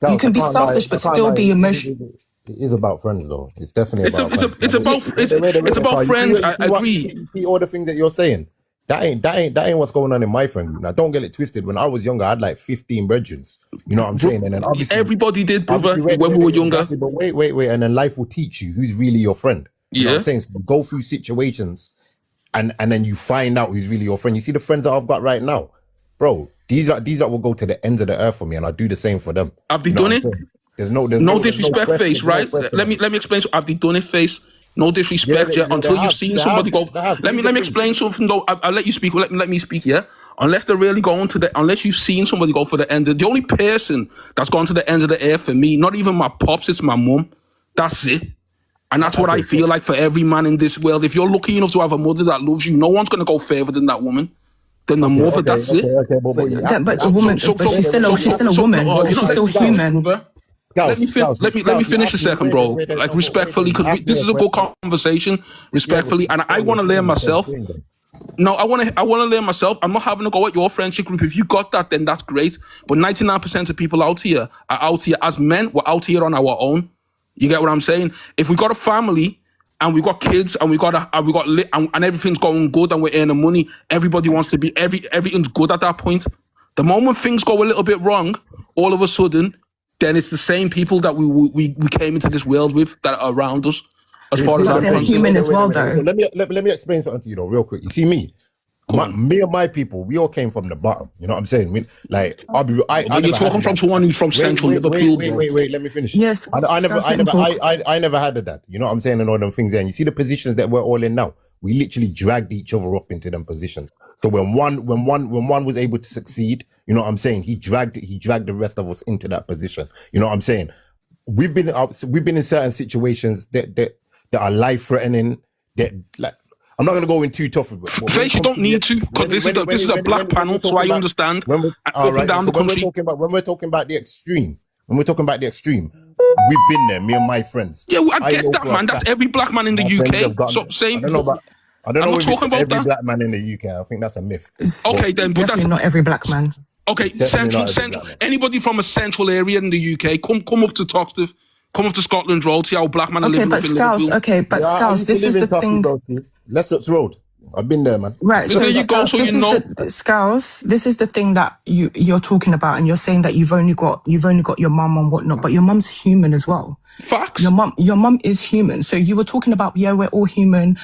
Speaker 9: you can be selfish but still be emotional.
Speaker 13: It is about friends, though. It's definitely about friends.
Speaker 16: It's about friends. I agree.
Speaker 13: See all the things that you're saying. That ain't what's going on in my friend group. Now, don't get it twisted. When I was younger, I had like 15 brethren. You know what I'm saying? And then obviously
Speaker 16: everybody did, brother, when we were younger.
Speaker 13: Exactly, but wait, and then life will teach you who's really your friend. You know what I'm saying? So you go through situations, and then you find out who's really your friend. You see the friends that I've got right now, bro. These that will go to the ends of the earth for me, and I'll do the same for them.
Speaker 16: Have they done it?
Speaker 13: There's no
Speaker 16: disrespect, face, right? Let me explain. Have they done it, face? No disrespect, yeah. Until you've seen somebody go. Let me explain something though. I'll let you speak. Let me speak, yeah. unless they're really going to unless you've seen somebody go for the end. The only person that's gone to the end of the earth for me, not even my pops, it's my mum. That's it. And that's what I feel like for every man in this world. If you're lucky enough to have a mother that loves you, no one's going to go further than that woman. Than the mother, that's it.
Speaker 9: But a woman, but she's still a woman, and she's still human.
Speaker 16: Let me finish a second, bro. Like, respectfully, because this is a good conversation, respectfully, and I want to learn myself. No, I want to learn myself. I'm not having to go at your friendship group. If you got that, then that's great. But 99% of people out here are out here as men. We're out here on our own. You get what I'm saying? If we got a family and we got kids and and everything's going good and we're earning money, everybody wants to be everything's good at that point. The moment things go a little bit wrong, all of a sudden, then it's the same people that we came into this world with that are around us. As far as
Speaker 9: they're human as well, though.
Speaker 13: Let me explain something to you, though, real quick. You see me. Me and my people, we all came from the bottom. You know what I'm saying? You're
Speaker 16: talking from someone who's from Central Liverpool.
Speaker 13: Wait, let me finish.
Speaker 9: Yes.
Speaker 13: I never had that. You know what I'm saying? And all them things there. And you see the positions that we're all in now. We literally dragged each other up into them positions. So when one was able to succeed, you know what I'm saying? He dragged the rest of us into that position. You know what I'm saying? We've been in certain situations that are life threatening. That, like, I'm not going to go in too tough.
Speaker 16: Face, you don't need to, because this is a black panel, so I understand. When we're
Speaker 13: talking about the extreme, we've been there, me and my friends.
Speaker 16: Yeah, I get that, man. That's every black man in the UK. So same.
Speaker 13: I don't know if it's every black man in the UK. I think that's a myth.
Speaker 16: Okay, then, but
Speaker 9: definitely not every black man.
Speaker 16: Okay, central. Anybody from a central area in the UK, come up to Toxteth, come up to Scotland Road, see how black man are living in Liverpool.
Speaker 9: Scouse, this is the thing.
Speaker 13: Leicester's Road. I've been there, man.
Speaker 9: Right.
Speaker 16: So there you go. So you know,
Speaker 9: Scouse, this is the thing that you're talking about, and you're saying that you've only got your mum and whatnot, but your mum's human as well.
Speaker 16: Facts.
Speaker 9: Your mum is human. So you were talking about, we're all human.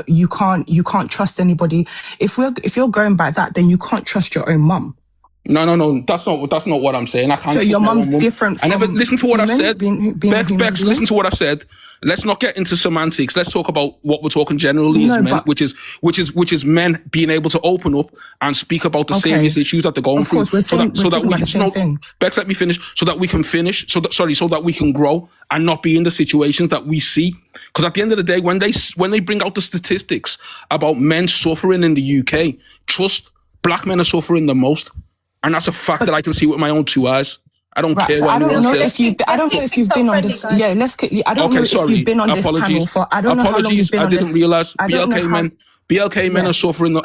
Speaker 9: You can't trust anybody. If you're going by that, then you can't trust your own mum.
Speaker 16: No. That's not what I'm saying. I can't.
Speaker 9: So your mum's different.
Speaker 16: I never listen to what I said.
Speaker 9: Bex,
Speaker 16: listen to what I said. Let's not get into semantics. Let's talk about what we're talking generally as men, which is men being able to open up and speak about the serious issues that they're going through.
Speaker 9: Bex,
Speaker 16: let me finish. So that we can finish. So that we can grow and not be in the situations that we see. Because at the end of the day, when they bring out the statistics about men suffering in the UK, trust, black men are suffering the most. And that's a fact that I can see with my own two eyes. I don't care.
Speaker 9: So I don't know if you've been on this. Yeah, let's quickly. I don't know if you've been on this panel for. I don't know how long you've been on this.
Speaker 16: I didn't realize. BLK men are suffering. All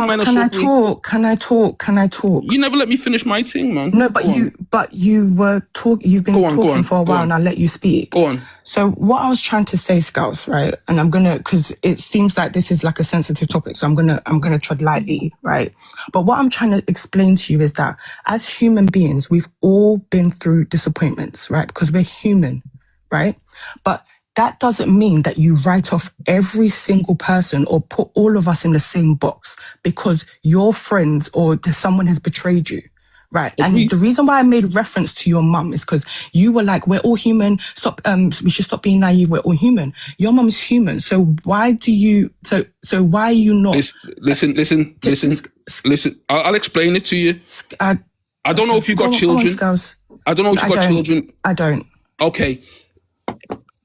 Speaker 16: men are
Speaker 9: suffering. Can I talk?
Speaker 16: You never let me finish my thing, man.
Speaker 9: No, but you were talking. You've been talking for a while, and I let you speak.
Speaker 16: Go on.
Speaker 9: So what I was trying to say, Scouts, right? And I'm gonna, because it seems like this is like a sensitive topic, so I'm gonna tread lightly, right? But what I'm trying to explain to you is that as human beings, we've all been through disappointments, right? Because we're human, right? But that doesn't mean that you write off every single person or put all of us in the same box because your friends or someone has betrayed you. Right. And the reason why I made reference to your mum is because you were like, we're all human. We should stop being naive. We're all human. Your mum is human. So why do you, so why are you not?
Speaker 16: Listen. I'll explain it to you. I don't know if you got children. I don't know if you got children.
Speaker 9: I don't.
Speaker 16: Okay.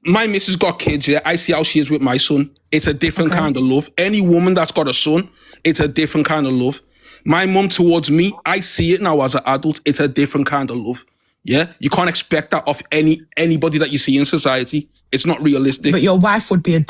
Speaker 16: My missus got kids, yeah. I see how she is with my son. It's a different kind of love. Any woman that's got a son, it's a different kind of love. My mum towards me, I see it now as an adult. It's a different kind of love. Yeah, you can't expect that of anybody that you see in society. It's not realistic.
Speaker 9: But your wife would be a different